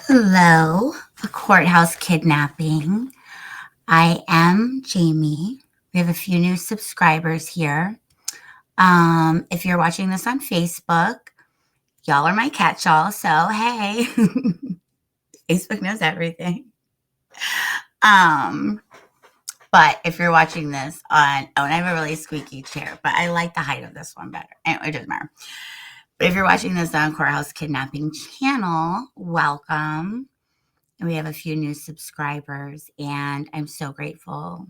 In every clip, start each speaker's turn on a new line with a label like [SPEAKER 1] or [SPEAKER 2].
[SPEAKER 1] Hello, a courthouse kidnapping. I am Jamie. We have a few new subscribers here. If you're watching this on Facebook, y'all are my catch-all, so hey, Facebook knows everything. Um, but if you're watching this and I have a really squeaky chair, but I like the height of this one better. Anyway, it doesn't matter. But if you're watching this on Courthouse Kidnapping channel, welcome. We have a few new subscribers, and I'm so grateful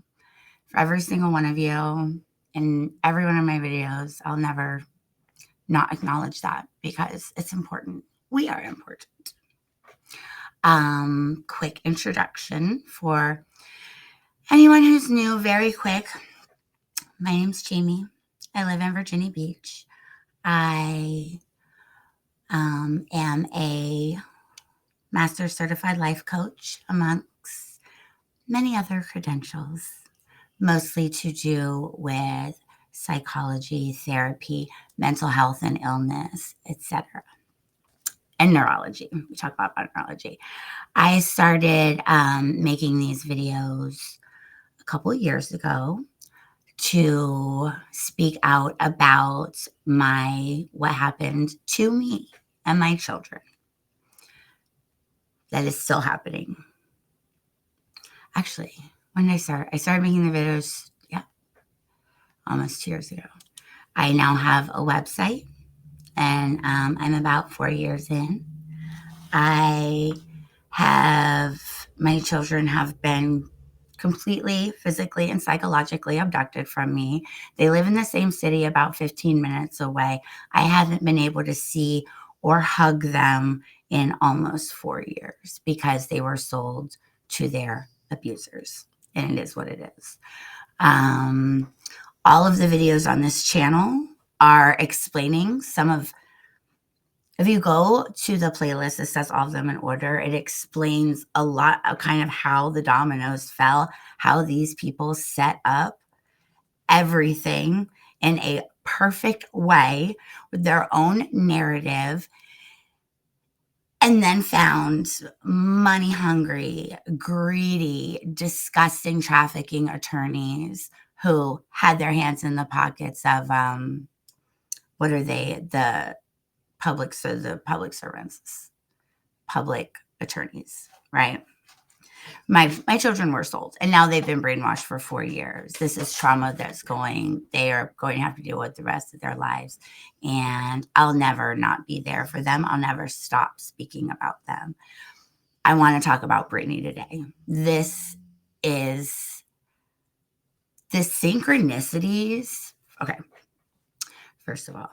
[SPEAKER 1] for every single one of you in every one of my videos. I'll never not acknowledge that because it's important. We are important. Quick introduction for anyone who's new, very quick. My name's Jamie. I live in Virginia Beach. I am a master certified life coach amongst many other credentials, mostly to do with psychology, therapy, mental health and illness, etc., and neurology. We talk about neurology. I started making these videos a couple of years ago to speak out about what happened to me and my children. That is still happening. Actually, when did I start? I started making the videos, almost 2 years ago. I now have a website, and I'm about 4 years in. My children have been completely physically and psychologically abducted from me. They live in the same city about 15 minutes away. I haven't been able to see or hug them in almost 4 years because they were sold to their abusers, and it is what it is. All of the videos on this channel are explaining if you go to the playlist, it says all of them in order. It explains a lot of kind of how the dominoes fell, how these people set up everything in a perfect way with their own narrative, and then found money hungry, greedy, disgusting trafficking attorneys who had their hands in the pockets of what are they? The public servants, public attorneys, right? My children were sold, and now they've been brainwashed for 4 years. This is trauma they are going to have to deal with the rest of their lives. And I'll never not be there for them. I'll never stop speaking about them. I want to talk about BRITNEY today. This is the synchronicities. Okay. First of all,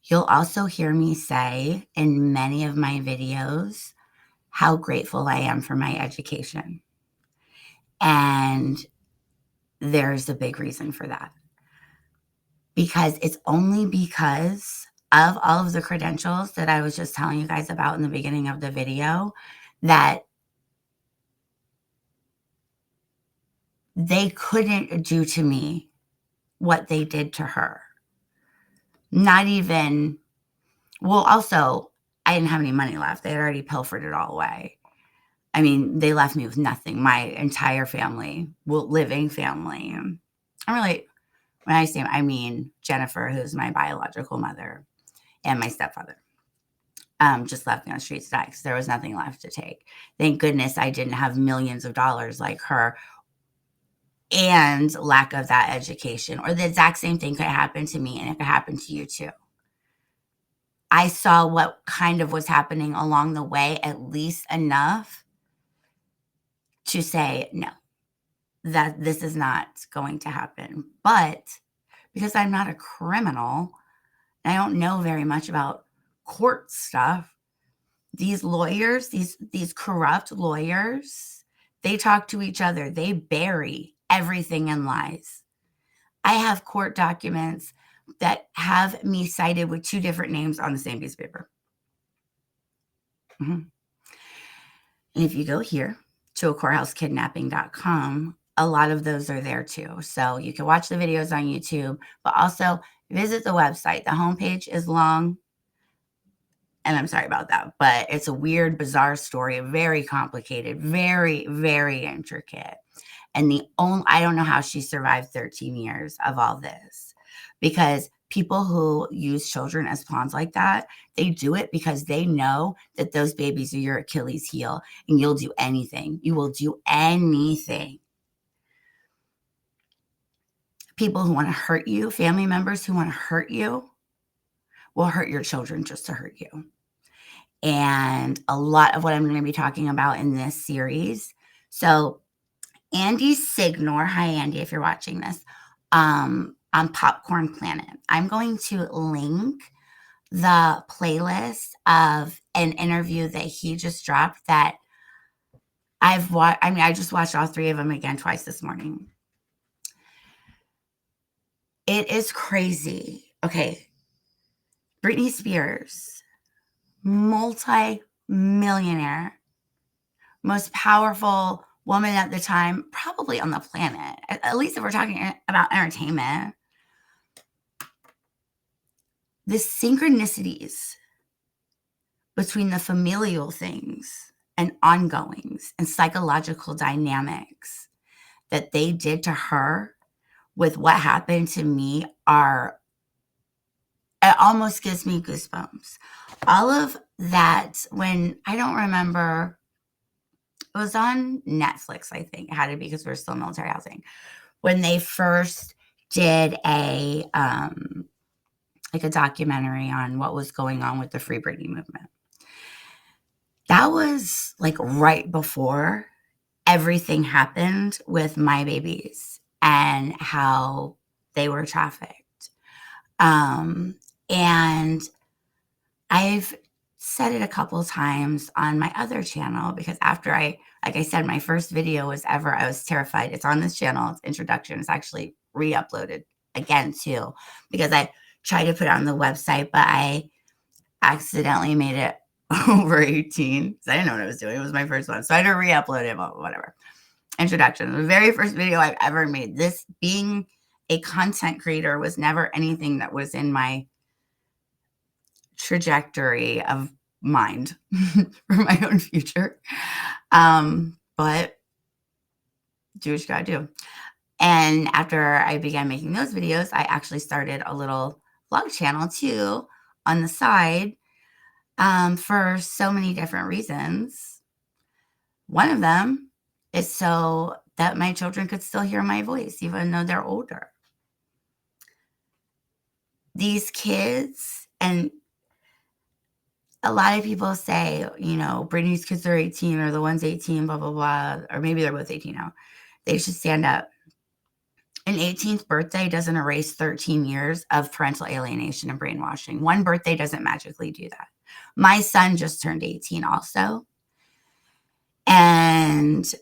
[SPEAKER 1] you'll also hear me say in many of my videos how grateful I am for my education. And there's a big reason for that. Because it's only because of all of the credentials that I was just telling you guys about in the beginning of the video that they couldn't do to me what they did to her. Not even, well, also, I didn't have any money left. They had already pilfered it all away. I mean, they left me with nothing. My entire family, living family. When I say, I mean Jennifer, who's my biological mother, and my stepfather. Just left me on the streets to die because there was nothing left to take. Thank goodness I didn't have millions of dollars like her and lack of that education, or the exact same thing could happen to me, and it could happen to you too. I saw what kind of was happening along the way, at least enough to say, no, that this is not going to happen. But because I'm not a criminal, and I don't know very much about court stuff, these lawyers, these corrupt lawyers, they talk to each other. They bury everything in lies. I have court documents that have me cited with 2 different names on the same piece of paper. And if you go here to courthousekidnapping.com, a lot of those are there too. So you can watch the videos on YouTube, but also visit the website. The homepage is long. And I'm sorry about that, but it's a weird, bizarre story, very complicated, very, very intricate. And I don't know how she survived 13 years of all this, because people who use children as pawns like that, they do it because they know that those babies are your Achilles heel, and you'll do anything. You will do anything. People who want to hurt you, family members who want to hurt you, will hurt your children just to hurt you. And a lot of what I'm going to be talking about in this series. So Andy Signor, hi Andy, if you're watching this, on Popcorn Planet. I'm going to link the playlist of an interview that he just dropped that I've watched. I mean, I just watched all 3 of them again twice this morning. It is crazy. Okay. Britney Spears, multi-millionaire, most powerful woman at the time, probably on the planet, at least if we're talking about entertainment. The synchronicities between the familial things and ongoings and psychological dynamics that they did to her with what happened to me it almost gives me goosebumps. All of that, when I don't remember, it was on Netflix, I think. It had to be because we were still in military housing. When they first did a documentary on what was going on with the Free Britney movement. That was like right before everything happened with my babies and how they were trafficked. And I've said it a couple of times on my other channel, because after like I said, my first video was ever, I was terrified. It's on this channel. It's introduction. It's actually re-uploaded again too, because I tried to put it on the website, but I accidentally made it over 18 because I didn't know what I was doing. It was my first one. So I had to re-upload it, whatever. Introduction. The very first video I've ever made. This being a content creator was never anything that was in my trajectory of mind for my own future. But do what you gotta do. And after I began making those videos, I actually started a little vlog channel too on the side, for so many different reasons. One of them is so that my children could still hear my voice, even though they're older. These kids, and a lot of people say, Britney's kids are 18, or the one's 18, blah, blah, blah, or maybe they're both 18 now. They should stand up. An 18th birthday doesn't erase 13 years of parental alienation and brainwashing. One birthday doesn't magically do that. My son just turned 18 also. And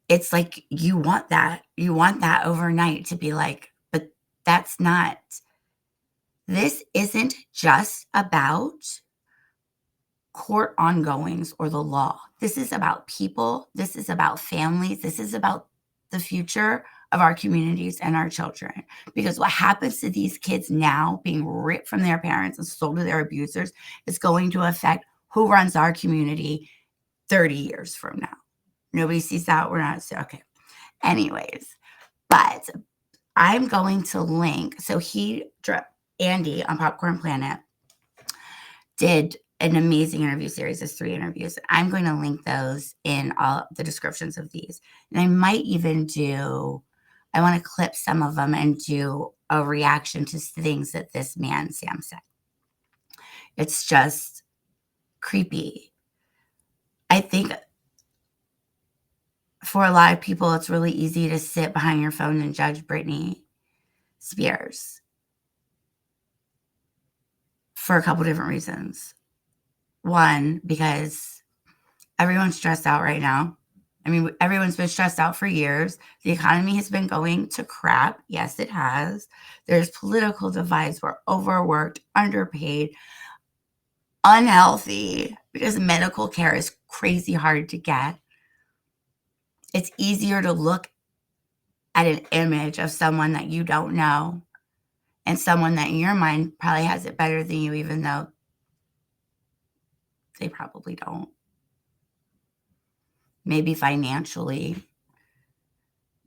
[SPEAKER 1] it's like, you want that overnight to be like, but that's not, this isn't just about court ongoings or the law. This is about people. This is about families. This is about the future of our communities and our children. Because what happens to these kids now, being ripped from their parents and sold to their abusers, is going to affect who runs our community 30 years from now. Nobody sees that. We're not. Okay. Anyways, but I'm going to link. So Andy on Popcorn Planet did an amazing interview series. There's 3 interviews. I'm going to link those in all the descriptions of these. And I might even I want to clip some of them and do a reaction to things that this man, Sam, said. It's just creepy. I think for a lot of people, it's really easy to sit behind your phone and judge Britney Spears for a couple different reasons. One, because everyone's stressed out right now. I mean, everyone's been stressed out for years. The economy has been going to crap. Yes, it has. There's political divides. We're overworked, underpaid, unhealthy, because medical care is crazy hard to get. It's easier to look at an image of someone that you don't know and someone that in your mind probably has it better than you, even though they probably don't. Maybe financially.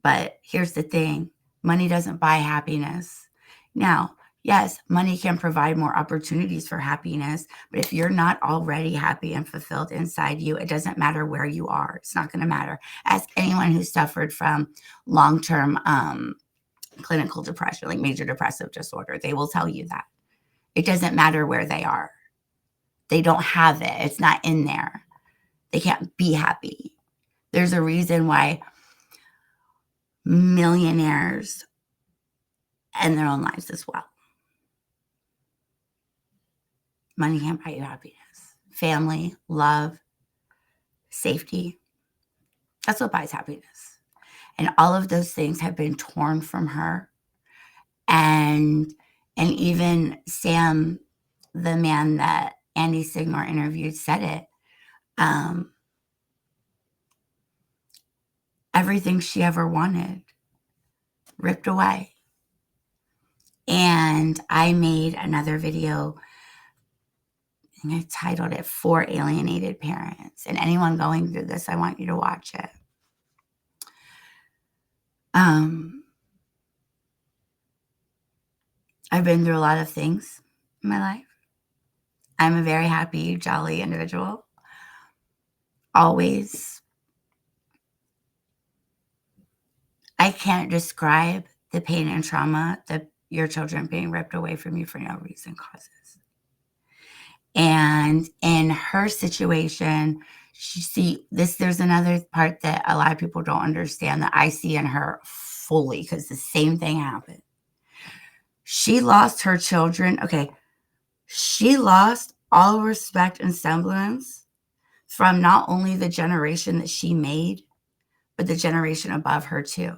[SPEAKER 1] But here's the thing, money doesn't buy happiness. Now, yes, money can provide more opportunities for happiness, but if you're not already happy and fulfilled inside you, it doesn't matter where you are. It's not going to matter. Ask anyone who suffered from long-term clinical depression, like major depressive disorder. They will tell you that. It doesn't matter where they are. They don't have it. It's not in there. They can't be happy. There's a reason why millionaires end their own lives as well. Money can't buy you happiness. Family, love, safety. That's what buys happiness. And all of those things have been torn from her. And even Sam, the man that Andy Signor interviewed, said it. Everything she ever wanted ripped away. And I made another video, and I titled it "For Alienated Parents." And anyone going through this, I want you to watch it. I've been through a lot of things in my life. I'm a very happy, jolly individual. Always. I can't describe the pain and trauma that your children being ripped away from you for no reason causes. And in her situation, there's another part that a lot of people don't understand that I see in her fully, because the same thing happened. She lost her children. Okay. She lost all respect and semblance from not only the generation that she made, but the generation above her too.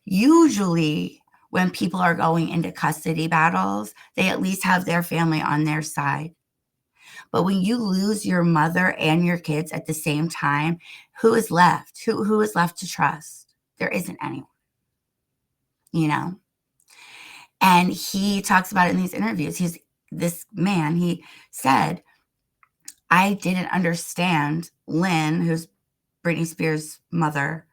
[SPEAKER 1] Usually when people are going into custody battles, they at least have their family on their side. But when you lose your mother and your kids at the same time, who is left? Who is left to trust? There isn't anyone, you know? And he talks about it in these interviews. This man, he said, I didn't understand Lynn, who's Britney Spears' mother.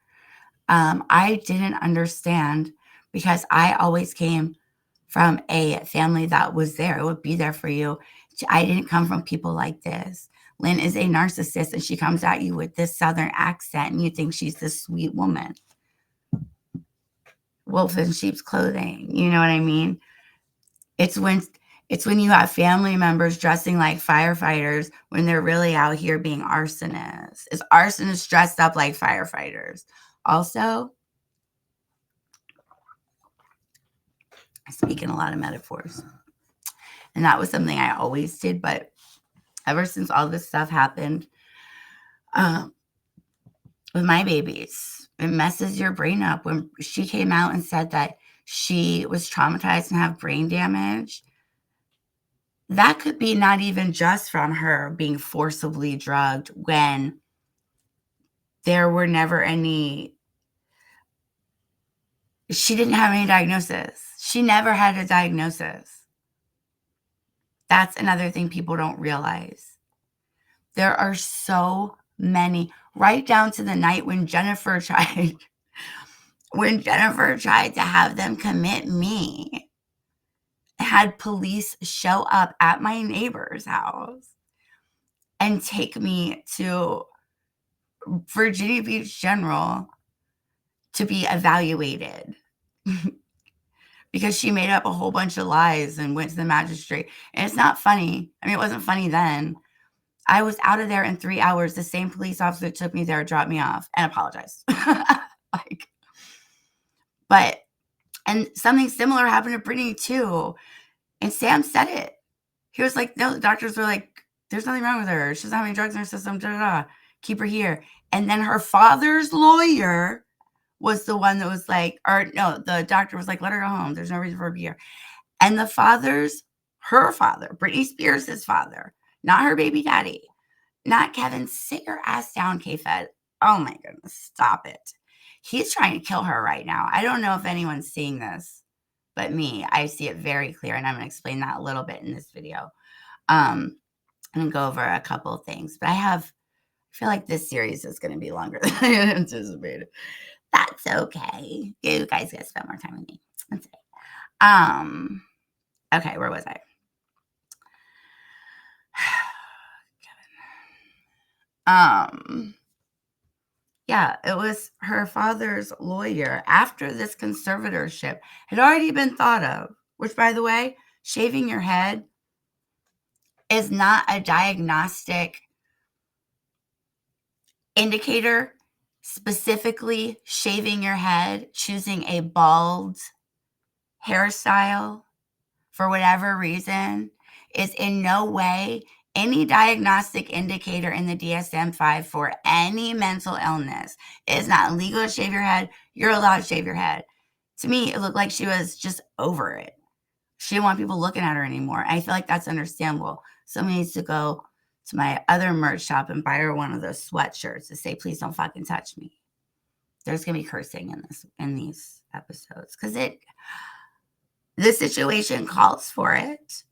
[SPEAKER 1] I didn't understand because I always came from a family that was there. It would be there for you. I didn't come from people like this. Lynn is a narcissist, and she comes at you with this Southern accent, and you think she's this sweet woman. Wolf in sheep's clothing. You know what I mean? It's when you have family members dressing like firefighters when they're really out here being arsonists. It's arsonists dressed up like firefighters. Also, I speak in a lot of metaphors. And that was something I always did. But ever since all this stuff happened with my babies, it messes your brain up. When she came out and said that she was traumatized and have brain damage, that could be not even just from her being forcibly drugged when there were never any, she didn't have any diagnosis. She never had a diagnosis. That's another thing people don't realize. There are so many, right down to the night when Jennifer tried to have them commit me, had police show up at my neighbor's house and take me to Virginia Beach General to be evaluated because she made up a whole bunch of lies and went to the magistrate. And it's not funny. I mean, it wasn't funny then. I was out of there in 3 hours. The same police officer that took me there dropped me off and apologized. And something similar happened to Brittany too. And Sam said it. He was like, no, the doctors were like, there's nothing wrong with her. She doesn't have any drugs in her system. Keep her here. And then her father's lawyer was the one that was like, or no, the doctor was like, let her go home. There's no reason for her to be here. And her father, Britney Spears' father, not her baby daddy, not Kevin, sit your ass down, K-Fed. Oh my goodness, stop it. He's trying to kill her right now. I don't know if anyone's seeing this. but me. I see it very clear, and I'm going to explain that a little bit in this video. I'm going to go over a couple of things, but I feel like this series is going to be longer than I had anticipated. That's okay. You guys get to spend more time with me. That's it. Okay, where was I? Yeah, it was her father's lawyer after this conservatorship had already been thought of, which, by the way, shaving your head is not a diagnostic indicator. Specifically, shaving your head, choosing a bald hairstyle for whatever reason is in no way any diagnostic indicator in the DSM-5 for any mental illness. It is not illegal to shave your head. You're allowed to shave your head. To me, it looked like she was just over it. She didn't want people looking at her anymore. I feel like that's understandable. Somebody needs to go to my other merch shop and buy her one of those sweatshirts to say, please don't fucking touch me. There's going to be cursing in these episodes because the situation calls for it.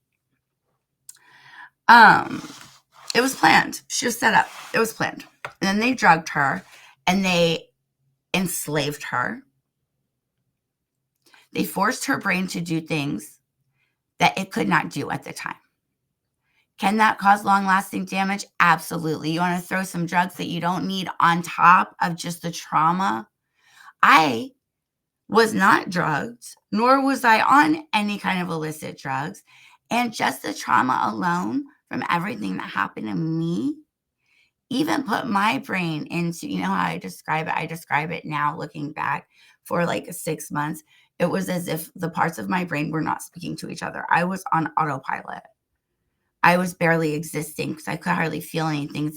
[SPEAKER 1] It was planned. She was set up. It was planned. And then they drugged her and they enslaved her. They forced her brain to do things that it could not do at the time. Can that cause long-lasting damage? Absolutely. You want to throw some drugs that you don't need on top of just the trauma? I was not drugged, nor was I on any kind of illicit drugs. And just the trauma alone from everything that happened to me even put my brain into, you know how I describe it? I describe it now looking back for like 6 months. It was as if the parts of my brain were not speaking to each other. I was on autopilot. I was barely existing because I could hardly feel anything.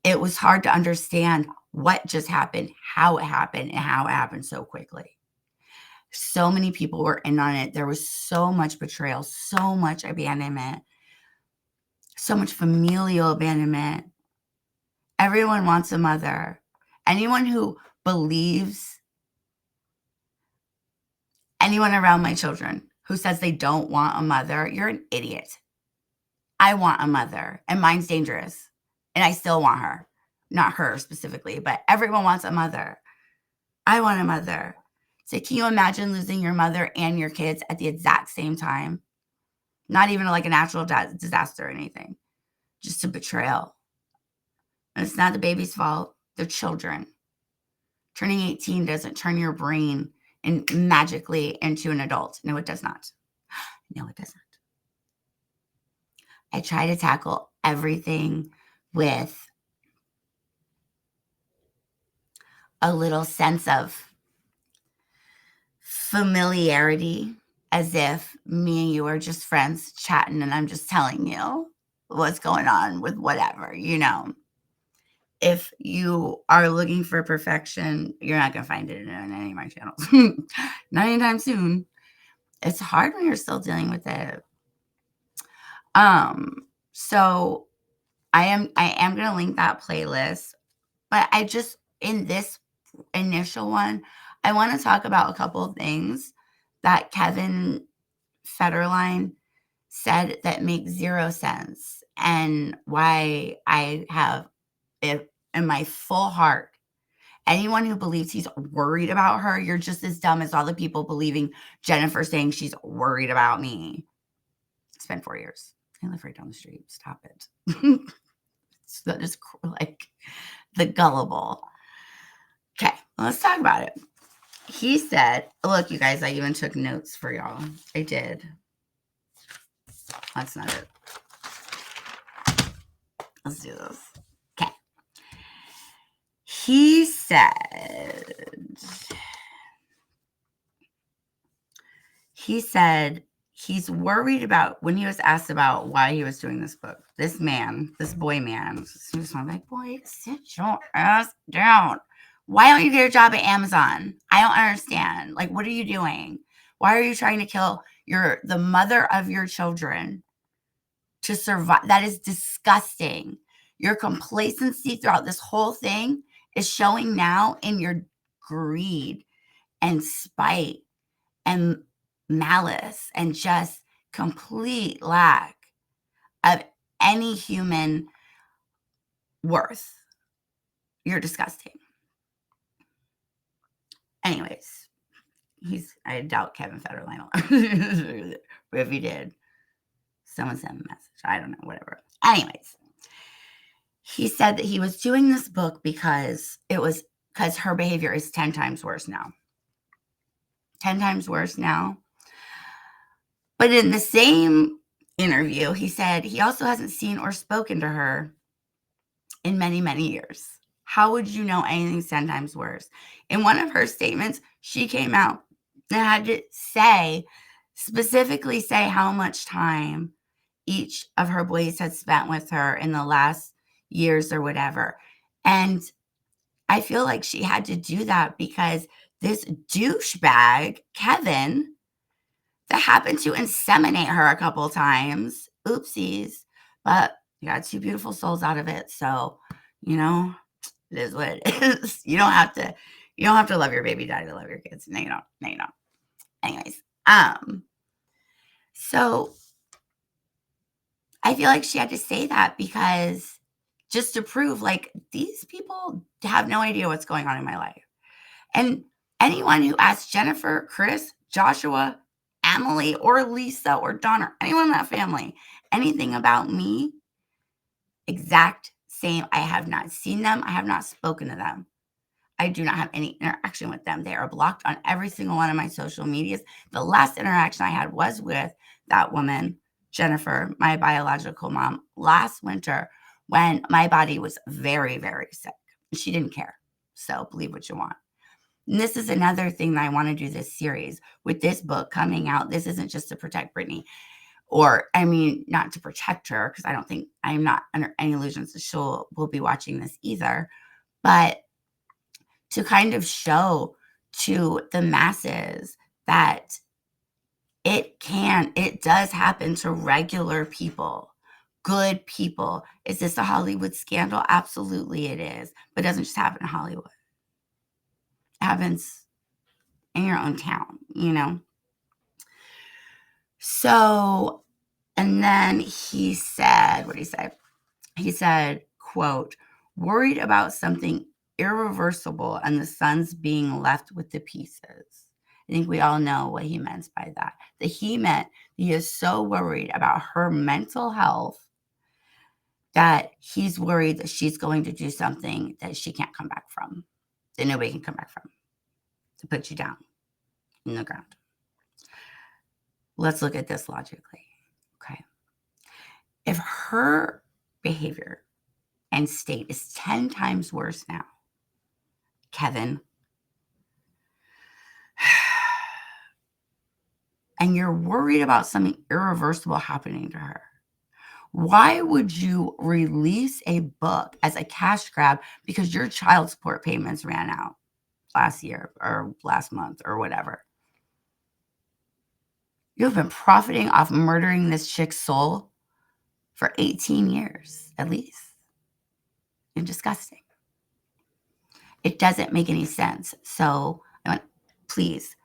[SPEAKER 1] It was hard to understand what just happened, how it happened, and how it happened so quickly. So many people were in on it. There was so much betrayal, so much abandonment, so much familial abandonment. Everyone wants a mother. Anyone who believes, anyone around my children who says they don't want a mother, you're an idiot. I want a mother, and mine's dangerous, and I still want her. Not her specifically, but everyone wants a mother. I want a mother. So can you imagine losing your mother and your kids at the exact same time? Not even like a natural disaster or anything. Just a betrayal. And it's not the baby's fault. They're children. Turning 18 doesn't turn your brain magically into an adult. No, it does not. No, it doesn't. I try to tackle everything with a little sense of familiarity, as if me and you are just friends chatting and I'm just telling you what's going on with whatever, you know. If you are looking for perfection, you're not going to find it in any of my channels. Not anytime soon. It's hard when you're still dealing with it. So I am going to link that playlist, but I just, in this initial one, I want to talk about a couple of things that Kevin Federline said that make zero sense, and why I have it in my full heart. Anyone who believes he's worried about her, you're just as dumb as all the people believing Jennifer saying she's worried about me. It's been 4 years. I live right down the street. Stop it. It's just like the gullible. Okay, let's talk about it. He said, look, you guys, I even took notes for y'all. I did. That's not it. Let's do this. Okay. He said he's worried about, when he was asked about why he was doing this book, this boy man, he was like, boy, sit your ass down. Why don't you get a job at Amazon? I don't understand. Like, what are you doing? Why are you trying to kill the mother of your children to survive? That is disgusting. Your complacency throughout this whole thing is showing now in your greed and spite and malice and just complete lack of any human worth. You're disgusting. Anyways, I doubt Kevin Federline will. But if he did, someone sent a message. I don't know, whatever. Anyways, he said that he was doing this book because her behavior is 10 times worse now. 10 times worse now. But in the same interview, he said he also hasn't seen or spoken to her in many, many years. How would you know anything's 10 times worse? In one of her statements, she came out and had to specifically say how much time each of her boys had spent with her in the last years or whatever. And I feel like she had to do that because this douchebag, Kevin, that happened to inseminate her a couple times. Oopsies. But you got two beautiful souls out of it. So, it is what it is. You don't have to love your baby daddy to love your kids. No, you don't. No, you don't. Anyways, so I feel like she had to say that because just to prove like these people have no idea what's going on in my life. And anyone who asks Jennifer, Chris, Joshua, Emily, or Lisa, or Donna, or anyone in that family, anything about me, exact same. I have not seen them. I have not spoken to them. I do not have any interaction with them. They are blocked on every single one of my social medias. The last interaction I had was with that woman, Jennifer, my biological mom, last winter when my body was very, very sick. She didn't care. So believe what you want. And this is another thing that I want to do this series with this book coming out. This isn't just to protect BRITNEY, not to protect her, because I'm not under any illusions that she will be watching this either, but to kind of show to the masses that it does happen to regular people, good people. Is this a Hollywood scandal? Absolutely it is. But it doesn't just happen in Hollywood. It happens in your own town, So, and then he said, what did he say? He said, quote, worried about something irreversible and the sons being left with the pieces. I think we all know what he meant by that. That he meant he is so worried about her mental health that he's worried that she's going to do something that she can't come back from, that nobody can come back from, to put you down in the ground. Let's look at this logically. Okay. If her behavior and state is 10 times worse now, Kevin, and you're worried about something irreversible happening to her, why would you release a book as a cash grab because your child support payments ran out last year or last month or whatever? You've been profiting off murdering this chick's soul for 18 years, at least. You're disgusting. It doesn't make any sense. So, please,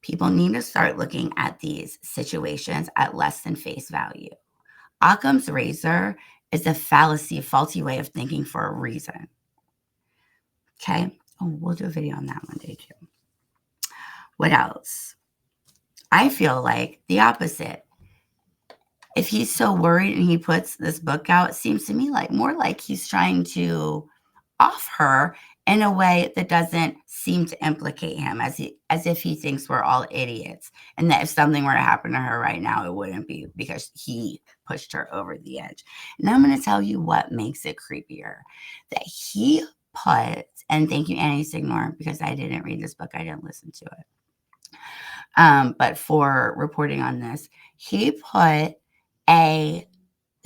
[SPEAKER 1] people need to start looking at these situations at less than face value. Occam's razor is a faulty way of thinking for a reason. Okay? Oh, we'll do a video on that one day too. What else? I feel like the opposite. If he's so worried and he puts this book out, it seems to me more like he's trying to off her in a way that doesn't seem to implicate him, as if he thinks we're all idiots, and that if something were to happen to her right now, it wouldn't be because he pushed her over the edge. And I'm going to tell you what makes it creepier. That he put, and thank you, Annie Signor, because I didn't read this book, I didn't listen to it. But for reporting on this, he put a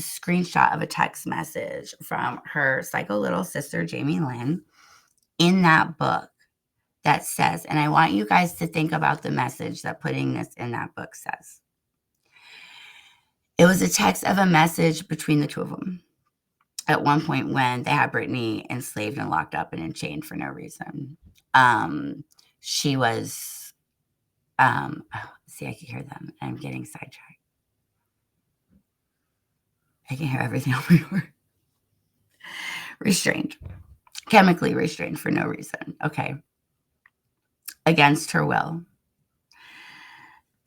[SPEAKER 1] screenshot of a text message from her psycho little sister, Jamie Lynn, in that book that says, and I want you guys to think about the message that putting this in that book says. It was a text of a message between the two of them at one point when they had BRITNEY enslaved and locked up and enchained for no reason. she was, see, I can hear them. I'm getting sidetracked. I can hear everything over. Restrained, chemically restrained for no reason. Okay. Against her will.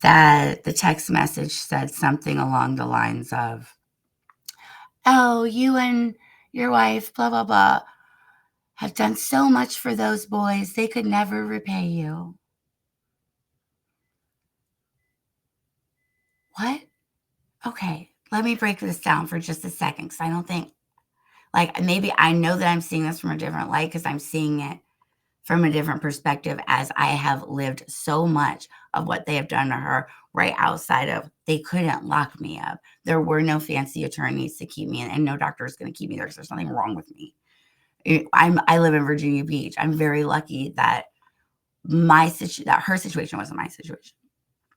[SPEAKER 1] That the text message said something along the lines of, oh, you and your wife, blah, blah, blah, have done so much for those boys. They could never repay you. What? Okay, let me break this down for just a second because I don't think, like, maybe I know that I'm seeing this from a different light because I'm seeing it from a different perspective as I have lived so much of what they have done to her right outside of, they couldn't lock me up. There were no fancy attorneys to keep me in, and no doctor is going to keep me there because there's nothing wrong with me. I live in Virginia Beach. I'm very lucky that that her situation wasn't my situation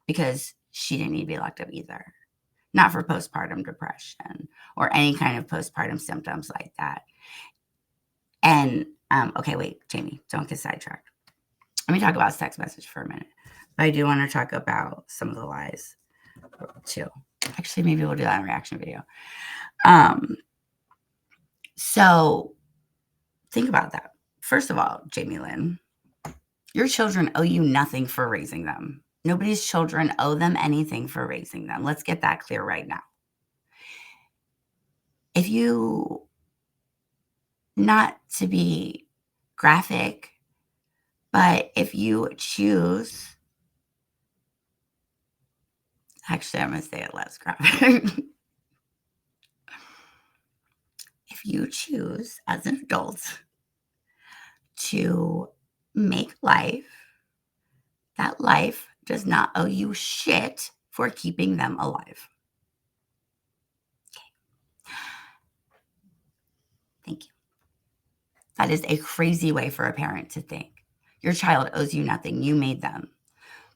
[SPEAKER 1] because she didn't need to be locked up either. Not for postpartum depression or any kind of postpartum symptoms like that. And okay, wait, Jamie, don't get sidetracked. Let me talk about this text message for a minute. But I do want to talk about some of the lies too. Actually, maybe we'll do that in a reaction video. So think about that. First of all, Jamie Lynn, your children owe you nothing for raising them. Nobody's children owe them anything for raising them. Let's get that clear right now. If you, not to be graphic, but if you choose, actually, I'm going to say it less graphic. If you choose as an adult to make life, that life does not owe you shit for keeping them alive. Okay. Thank you. That is a crazy way for a parent to think. Your child owes you nothing. You made them.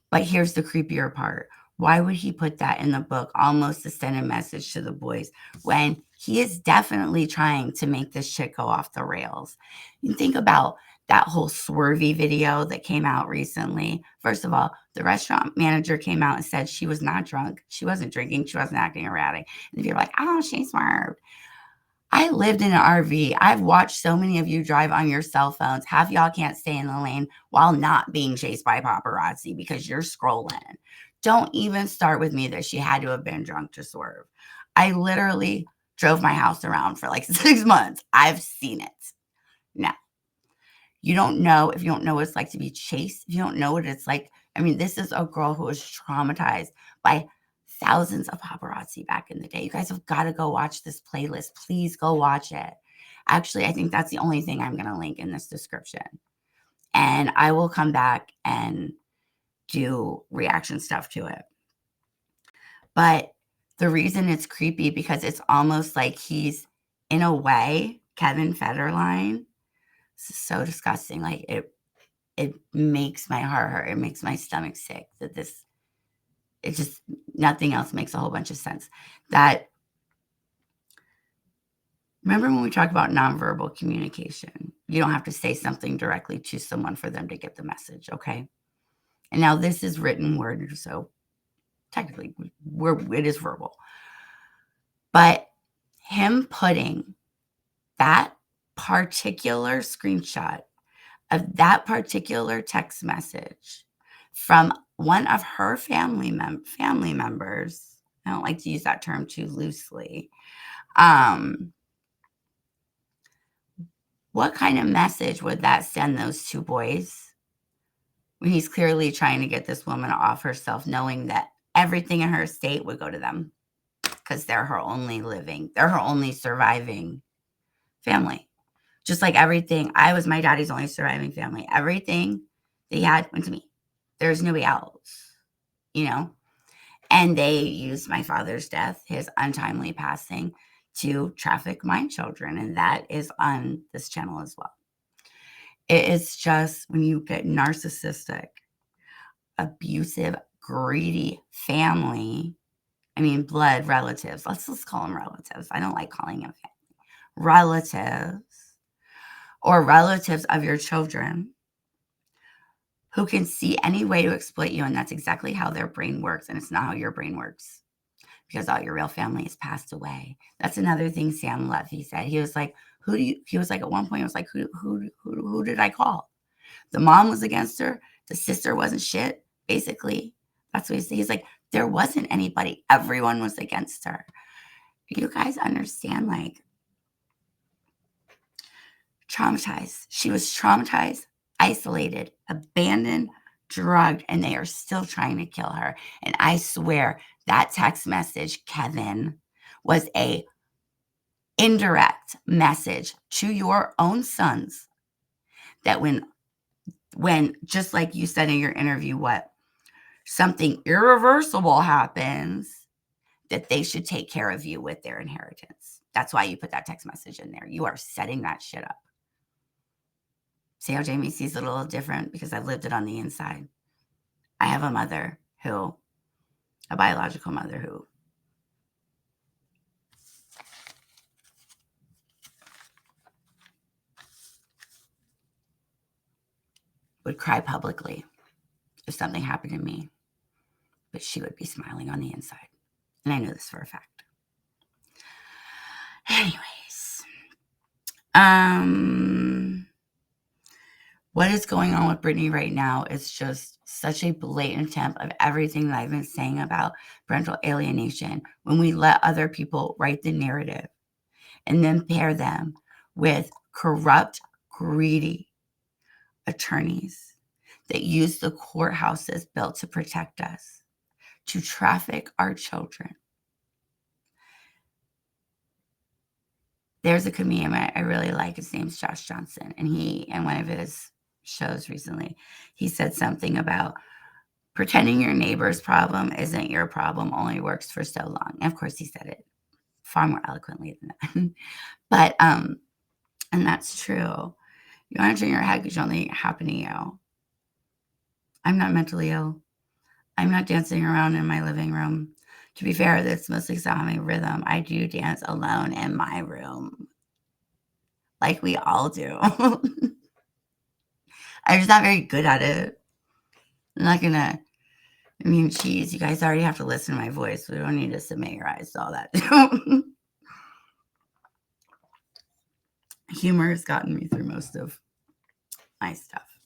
[SPEAKER 1] But here's the creepier part. Why would he put that in the book almost to send a message to the boys when he is definitely trying to make this shit go off the rails? You think about that whole swervy video that came out recently. First of all, the restaurant manager came out and said she was not drunk. She wasn't drinking. She wasn't acting erratic. And if you're like, oh, she swerved. I lived in an RV. I've watched so many of you drive on your cell phones. Half y'all can't stay in the lane while not being chased by paparazzi because you're scrolling. Don't even start with me that she had to have been drunk to swerve. I literally drove my house around for like 6 months. I've seen it. Now, you don't know, if you don't know what it's like to be chased, if you don't know what it's like. I mean, this is a girl who was traumatized by thousands of paparazzi back in the day. You guys have got to go watch this playlist. Please go watch it. Actually, I think that's the only thing I'm going to link in this description. And I will come back and do reaction stuff to it. But the reason it's creepy because it's almost like he's, in a way, Kevin Federline. This is so disgusting. Like it makes my heart hurt. It makes my stomach sick that this, it just, nothing else makes a whole bunch of sense. That, remember when we talk about nonverbal communication, you don't have to say something directly to someone for them to get the message, okay? And now this is written word, so technically it is verbal. But him putting that particular screenshot of that particular text message from one of her family members, I don't like to use that term too loosely, what kind of message would that send those two boys when he's clearly trying to get this woman off herself, knowing that everything in her estate would go to them because they're her only surviving family. Just like everything, I was my daddy's only surviving family. Everything they had went to me. There's nobody else, you know? And they used my father's death, his untimely passing, to traffic my children. And that is on this channel as well. It is just when you get narcissistic, abusive, greedy family, I mean, blood relatives. Let's just call them relatives. I don't like calling them family. Relatives or relatives of your children who can see any way to exploit you, and that's exactly how their brain works, and it's not how your brain works because all your real family has passed away. That's another thing Sam Levy said. He was like, he was like, at one point, he was like, who did I call? The mom was against her. The sister wasn't shit, basically. That's what he said. He's like, there wasn't anybody. Everyone was against her. You guys understand, like, traumatized. She was traumatized, isolated, abandoned, drugged, and they are still trying to kill her. And I swear that text message, Kevin, was a indirect message to your own sons that when just like you said in your interview, what something irreversible happens, that they should take care of you with their inheritance. That's why you put that text message in there. You are setting that shit up. See how Jamie sees it a little different because I've lived it on the inside. I have a biological mother who would cry publicly if something happened to me, but she would be smiling on the inside. And I know this for a fact. Anyways, what is going on with Brittney right now is just such a blatant attempt of everything that I've been saying about parental alienation. When we let other people write the narrative and then pair them with corrupt, greedy attorneys that use the courthouses built to protect us to traffic our children. There's a comedian I really like. His name's Josh Johnson. And he, in one of his shows recently, he said something about pretending your neighbor's problem isn't your problem, only works for so long. And of course, he said it far more eloquently than that. But, and that's true. You want to turn your head because it only happened to you. I'm not mentally ill. I'm not dancing around in my living room. To be fair, that's mostly my rhythm. I do dance alone in my room. Like we all do. I'm just not very good at it. I'm not going to, geez, you guys already have to listen to my voice. We don't need to submit your eyes to all that. Humor has gotten me through most of my stuff,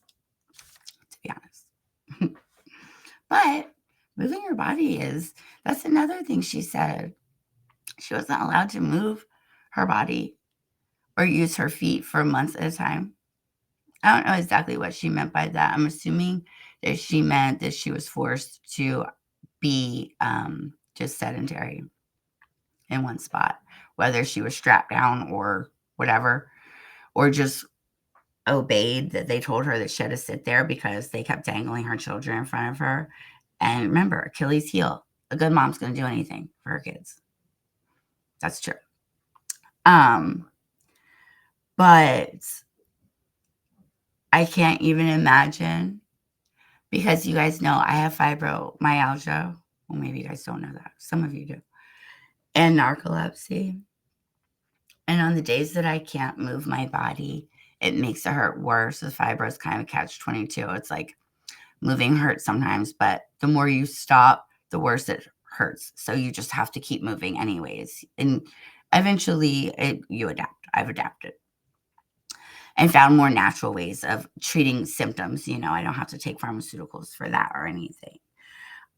[SPEAKER 1] to be honest. But moving your body that's another thing she said. She wasn't allowed to move her body or use her feet for months at a time. I don't know exactly what she meant by that. I'm assuming that she meant that she was forced to be just sedentary in one spot, whether she was strapped down or whatever, or just obeyed that they told her that she had to sit there because they kept dangling her children in front of her. And remember, Achilles heel. A good mom's going to do anything for her kids. That's true. But I can't even imagine, because you guys know I have fibromyalgia. Well, maybe you guys don't know that. Some of you do. And narcolepsy. And on the days that I can't move my body, it makes it hurt worse. The fibro is kind of catch-22. It's like moving hurts sometimes, but the more you stop, the worse it hurts. So you just have to keep moving anyways. And eventually you adapt. I've adapted and found more natural ways of treating symptoms. I don't have to take pharmaceuticals for that or anything.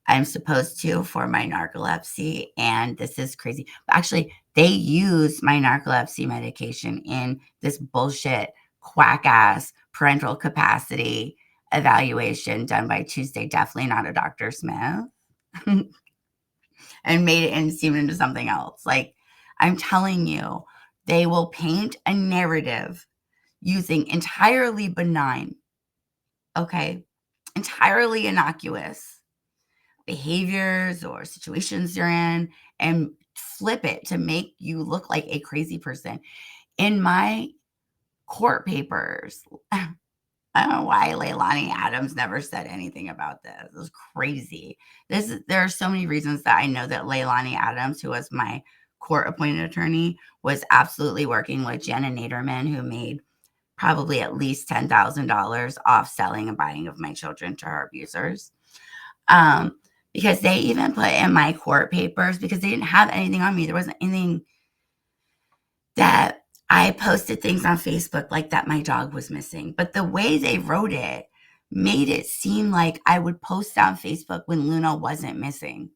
[SPEAKER 1] I'm supposed to for my narcolepsy, and this is crazy. Actually, they use my narcolepsy medication in this bullshit quack ass parental capacity evaluation done by Tuesday, definitely not a Dr. Smith, and made it and seem into something else. Like, I'm telling you, they will paint a narrative using entirely benign, entirely innocuous behaviors or situations you're in and flip it to make you look like a crazy person. In my court papers, I don't know why Leilani Adams never said anything about this. It was crazy. There are so many reasons that I know that Leilani Adams, who was my court-appointed attorney, was absolutely working with Jenna Naderman, who made probably at least $10,000 off selling and buying of my children to her abusers. Because they even put in my court papers, because they didn't have anything on me. There wasn't anything that I posted things on Facebook like that my dog was missing. But the way they wrote it made it seem like I would post on Facebook when Luna wasn't missing.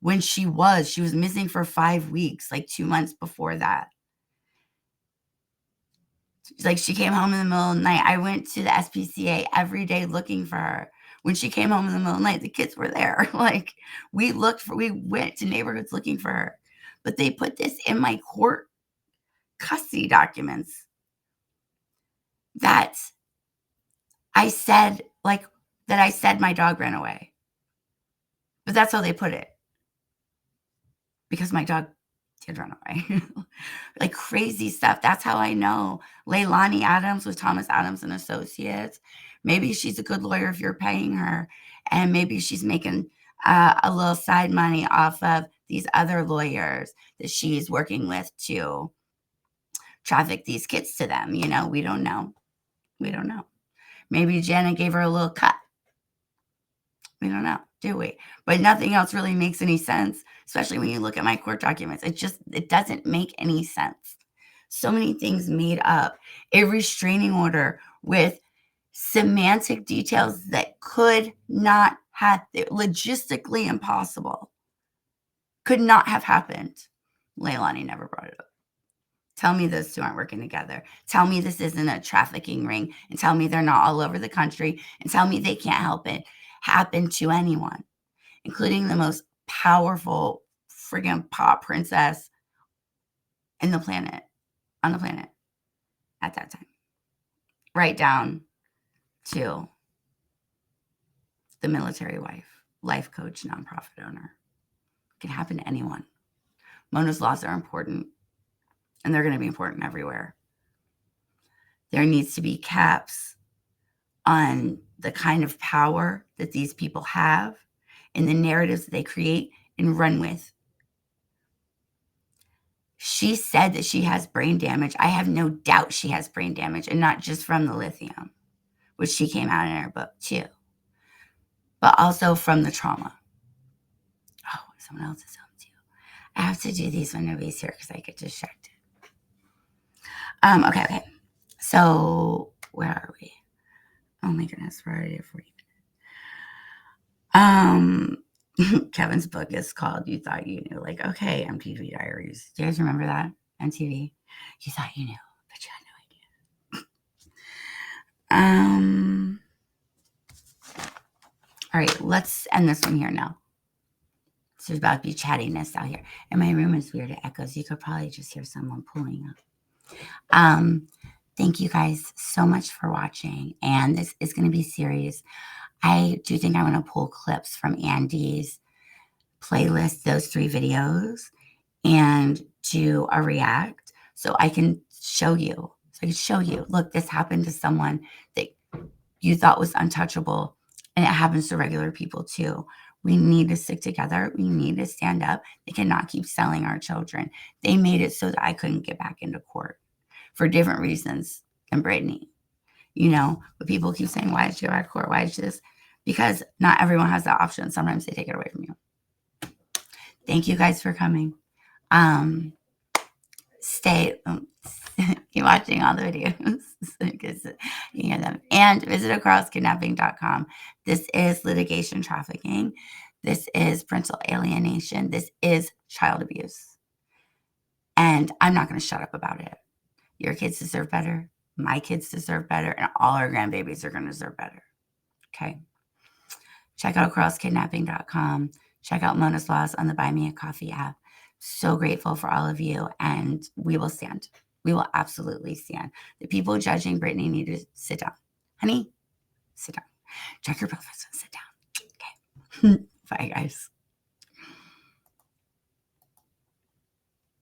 [SPEAKER 1] When she was missing for 5 weeks, like 2 months before that. Like, she came home in the middle of the night. I went to the SPCA every day looking for her. When she came home in the middle of the night, the kids were there. Like, we went to neighborhoods looking for her. But they put this in my court custody documents that I said my dog ran away. But that's how they put it. Because my dog did run away. Like, crazy stuff. That's how I know Leilani Adams with Thomas Adams and Associates. Maybe she's a good lawyer if you're paying her, and maybe she's making a little side money off of these other lawyers that she's working with to traffic these kids to them. We don't know. Maybe Janet gave her a little cut. We don't know, do we? But nothing else really makes any sense, especially when you look at my court documents. It doesn't make any sense. So many things made up. A restraining order with semantic details that could not have, logistically impossible, could not have happened. Leilani never brought it up. Tell me those two aren't working together. Tell me this isn't a trafficking ring, and tell me they're not all over the country, and tell me they can't help it happen to anyone, including the most powerful friggin' pop princess on the planet at that time. Right down to the military wife, life coach, nonprofit owner. It can happen to anyone. Mona's laws are important, and they're going to be important everywhere. There needs to be caps on the kind of power that these people have and the narratives that they create and run with. She said that she has brain damage. I have no doubt she has brain damage, and not just from the lithium, which she came out in her book too, but also from the trauma. Oh, someone else is home too. I have to do these when nobody's here because I get distracted. Okay. So where are we? Oh my goodness, we're already at 40 minutes. Kevin's book is called You Thought You Knew. Like, okay, MTV Diaries. Do you guys remember that? MTV? You thought you knew, but you had no idea. All right, let's end this one here now. So there's about to be chattiness out here. And my room is weird. It echoes. You could probably just hear someone pulling up. Thank you guys so much for watching. And this is going to be serious. I do think I'm going to pull clips from Andy's playlist, those 3 videos, and do a react so I can show you. Look, this happened to someone that you thought was untouchable, and it happens to regular people too. We need to stick together. We need to stand up. They cannot keep selling our children. They made it so that I couldn't get back into court for different reasons than BRITNEY. But people keep saying, why did you go back to court? Why did you this? Because not everyone has that option. Sometimes they take it away from you. Thank you guys for coming. Keep watching all the videos because you hear them. And visit acrosskidnapping.com. This is litigation trafficking. This is parental alienation. This is child abuse. And I'm not going to shut up about it. Your kids deserve better. My kids deserve better. And all our grandbabies are going to deserve better. Okay. Check out acrosskidnapping.com. Check out Mona's Laws on the Buy Me a Coffee app. So grateful for all of you. And we will stand. We will absolutely stand. The people judging BRITNEY need to sit down. Honey, sit down. Check your profits and sit down. Okay. Bye, guys.